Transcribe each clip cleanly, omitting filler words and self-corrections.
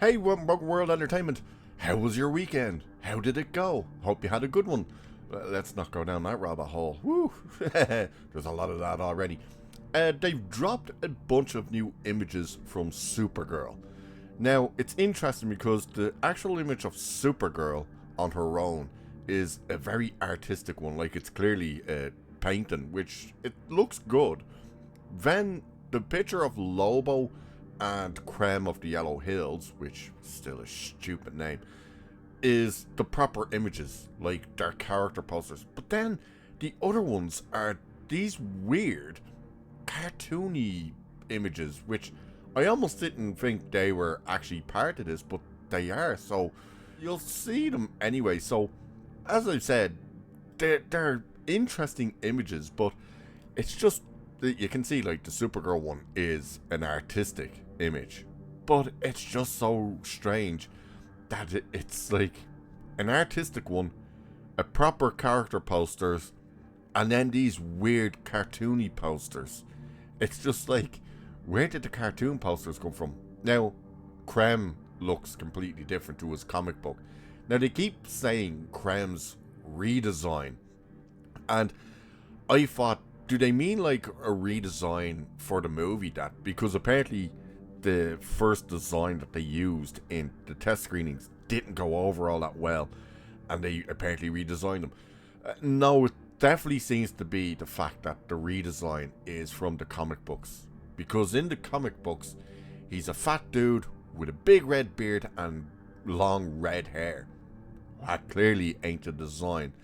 Hey, welcome World Entertainment. How was your weekend? How did it go? Hope you had a good one. Let's not go down that rabbit hole. Woo! There's a lot of that already. They've dropped a bunch of new images from Supergirl. Now, it's interesting because the actual image of Supergirl on her own is a very artistic one. Like, it's clearly a painting, which it looks good. Then, the picture of Lobo and Krem of the Yellow Hills, which is still a stupid name, is the proper images, like their character posters. But then the other ones are these weird cartoony images, which I almost didn't think they were actually part of this, but they are, so you'll see them anyway. So as I said, they're interesting images, but it's just, you can see like the Supergirl one is an artistic image, but it's just so strange that it's like an artistic one, a proper character posters, and then these weird cartoony posters. It's just like, where did the cartoon posters come from? Now, Krem looks completely different to his comic book. Now, they keep saying Krem's redesign, and I thought, do they mean like a redesign for the movie? That because apparently the first design that they used in the test screenings didn't go over all that well, and they apparently redesigned them. No, it definitely seems to be the fact that the redesign is from the comic books, because in the comic books he's a fat dude with a big red beard and long red hair. That clearly ain't the design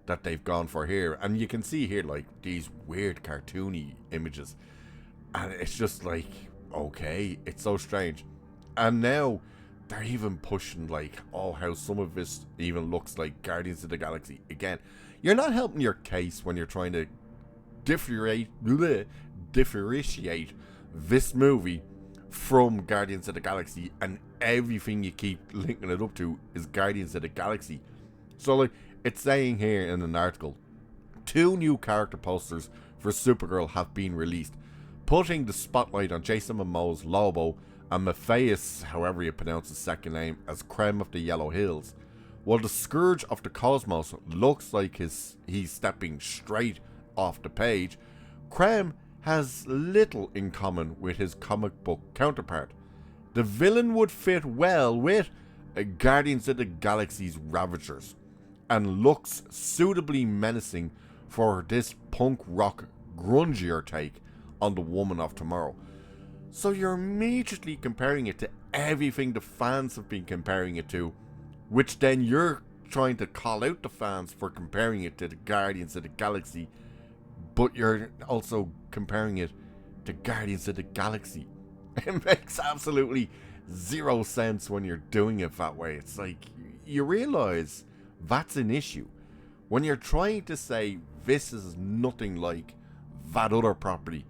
that they've gone for here, and you can see here like these weird cartoony images, and it's just like, okay, it's so strange. And now they're even pushing like, oh, how some of this even looks like Guardians of the Galaxy. Again, you're not helping your case when you're trying to differentiate this movie from Guardians of the Galaxy, and everything you keep linking it up to is Guardians of the Galaxy. So like, it's saying here in an article, 2 new character posters for Supergirl have been released, putting the spotlight on Jason Momoa's Lobo and Matthias, however you pronounce his second name, as Krem of the Yellow Hills. While the Scourge of the Cosmos looks like he's stepping straight off the page, Krem has little in common with his comic book counterpart. The villain would fit well with Guardians of the Galaxy's Ravagers, and looks suitably menacing for this punk rock grungier take on the Woman of Tomorrow. So you're immediately comparing it to everything the fans have been comparing it to, which then you're trying to call out the fans for comparing it to the Guardians of the Galaxy, but you're also comparing it to Guardians of the Galaxy. It makes absolutely zero sense when you're doing it that way. It's like, you realize that's an issue. When you're trying to say this is nothing like that other property,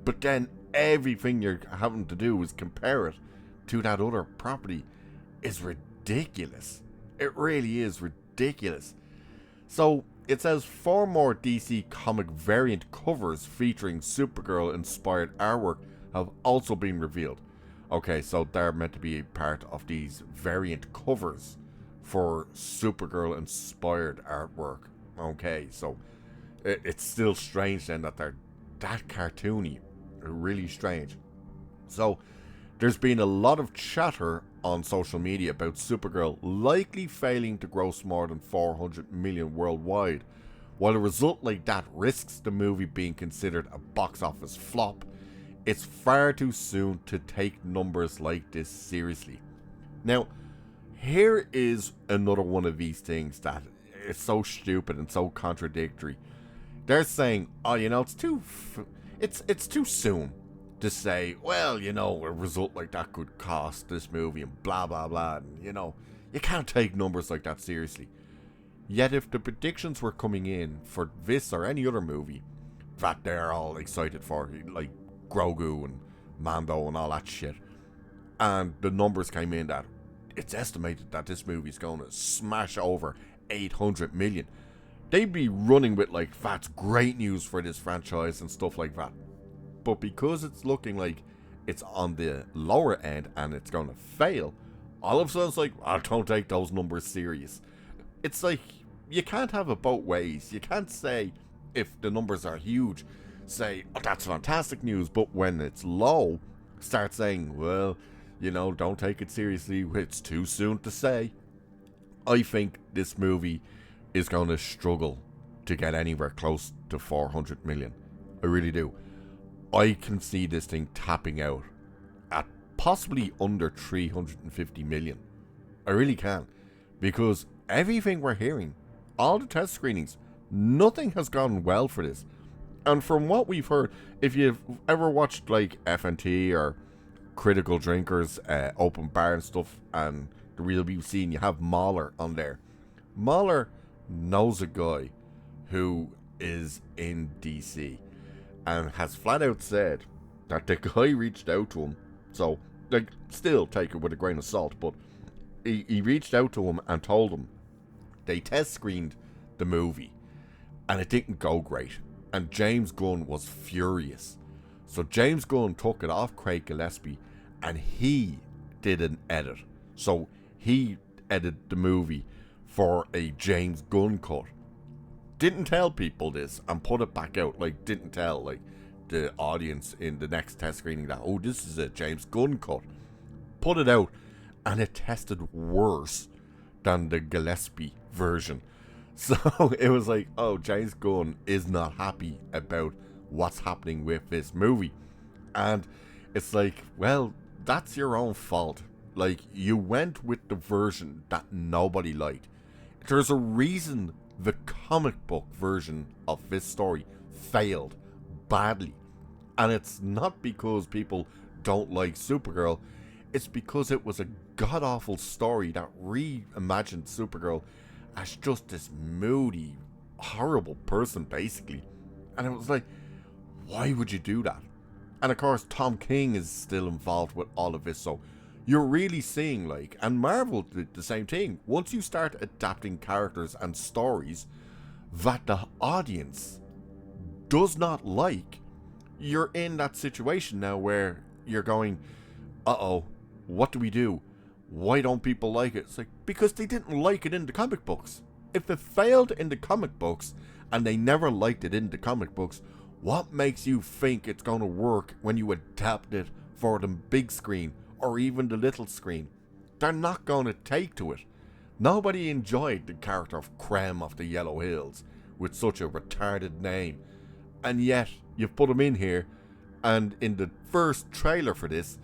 but then everything you're having to do is compare it to that other property, is ridiculous. It really is ridiculous. So it says 4 more DC comic variant covers featuring Supergirl inspired artwork have also been revealed. Okay, so they're meant to be a part of these variant covers for Supergirl inspired artwork. Okay, so it's still strange then that they're that cartoony. Really strange. So there's been a lot of chatter on social media about Supergirl likely failing to gross more than 400 million worldwide. While a result like that risks the movie being considered a box office flop, it's far too soon to take numbers like this seriously. Now, here is another one of these things that is so stupid and so contradictory. They're saying, oh, it's too soon to say, well, a result like that could cost this movie and blah blah blah, and you can't take numbers like that seriously. Yet if the predictions were coming in for this or any other movie that they're all excited for, like Grogu and Mando and all that shit, and the numbers came in that it's estimated that this movie's going to smash over 800 million, they'd be running with like, that's great news for this franchise and stuff like that. But because it's looking like it's on the lower end and it's going to fail, all of a sudden it's like, oh, don't take those numbers serious. It's like, you can't have it both ways. You can't say, if the numbers are huge, say, oh, that's fantastic news, but when it's low, start saying, well, you know, don't take it seriously, it's too soon to say. I think this movie is going to struggle to get anywhere close to 400 million. I really do. I can see this thing tapping out at possibly under 350 million. I really can. Because everything we're hearing, all the test screenings, nothing has gone well for this. And from what we've heard, if you've ever watched like FNT or Critical Drinkers, Open Bar and stuff, and the Real BBC, and you have Mahler on there. Mahler knows a guy who is in DC and has flat out said that the guy reached out to him. So, like, still take it with a grain of salt, but he reached out to him and told him they test screened the movie and it didn't go great. And James Gunn was furious. So James Gunn took it off Craig Gillespie and he did an edit. So he edited the movie for a James Gunn cut. Didn't tell people this and put it back out. Like, didn't tell like the audience in the next test screening that, oh, this is a James Gunn cut. Put it out and it tested worse than the Gillespie version. So it was like, oh, James Gunn is not happy about what's happening with this movie. And it's like, well, that's your own fault. Like, you went with the version that nobody liked. There's a reason the comic book version of this story failed badly. And it's not because people don't like Supergirl. It's because it was a god-awful story that reimagined Supergirl as just this moody, horrible person, basically. And it was like, why would you do that? And of course, Tom King is still involved with all of this, so you're really seeing, like, and Marvel did the same thing. Once you start adapting characters and stories that the audience does not like, you're in that situation now where you're going, uh-oh, what do we do? Why don't people like it? It's like, because they didn't like it in the comic books. If it failed in the comic books, and they never liked it in the comic books, what makes you think it's going to work when you adapt it for the big screen, or even the little screen? They're not going to take to it. Nobody enjoyed the character of Krem of the Yellow Hills, with such a retarded name. And yet, you've put him in here, and in the first trailer for this,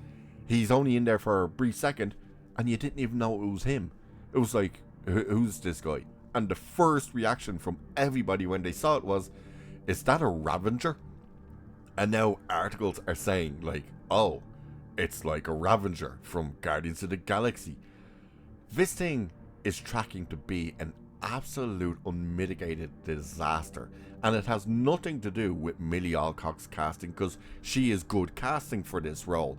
he's only in there for a brief second, and you didn't even know it was him. It was like, who's this guy? And the first reaction from everybody when they saw it was, is that a Ravager? And now articles are saying, like, oh, it's like a Ravager from Guardians of the Galaxy. This thing is tracking to be an absolute unmitigated disaster. And it has nothing to do with Millie Alcock's casting, because she is good casting for this role.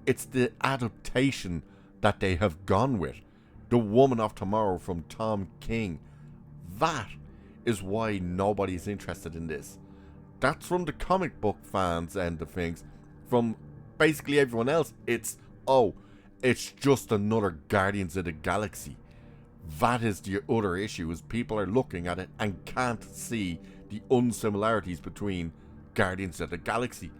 It's the adaptation that they have gone with. The Woman of Tomorrow from Tom King. That is why nobody's interested in this. That's from the comic book fans end of things. From basically everyone else, it's, oh, it's just another Guardians of the Galaxy. That is the other issue, is people are looking at it and can't see the unsimilarities between Guardians of the Galaxy.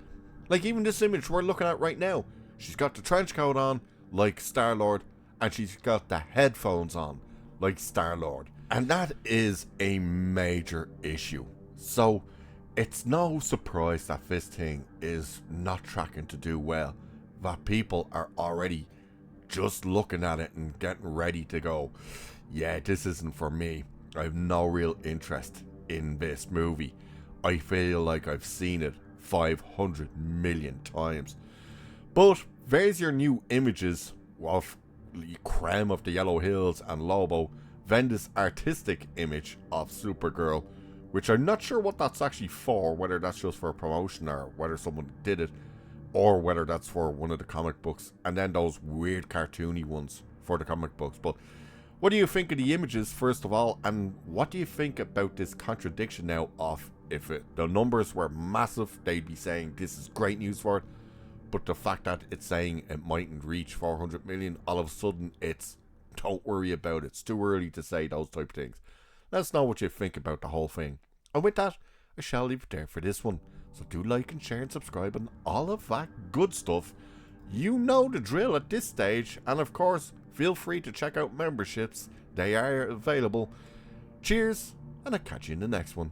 Like, even this image we're looking at right now, she's got the trench coat on, like Star-Lord, and she's got the headphones on, like Star-Lord. And that is a major issue. So, it's no surprise that this thing is not tracking to do well. That people are already just looking at it and getting ready to go, yeah, this isn't for me. I have no real interest in this movie. I feel like I've seen it 500 million times. But there's your new images of Krem of the Yellow Hills and Lobo. Then this artistic image of Supergirl, which I'm not sure what that's actually for, whether that's just for promotion or whether someone did it, or whether that's for one of the comic books, and then those weird cartoony ones for the comic books. But what do you think of the images, first of all, and what do you think about this contradiction now of, if the numbers were massive, they'd be saying this is great news for it, But the fact that it's saying it mightn't reach 400 million, all of a sudden it's, don't worry about it. It's too early to say those type of things. Let us know what you think about the whole thing. And with that, I shall leave it there for this one. So do like and share and subscribe and all of that good stuff. You know the drill at this stage. And of course, feel free to check out memberships. They are available. Cheers, and I'll catch you in the next one.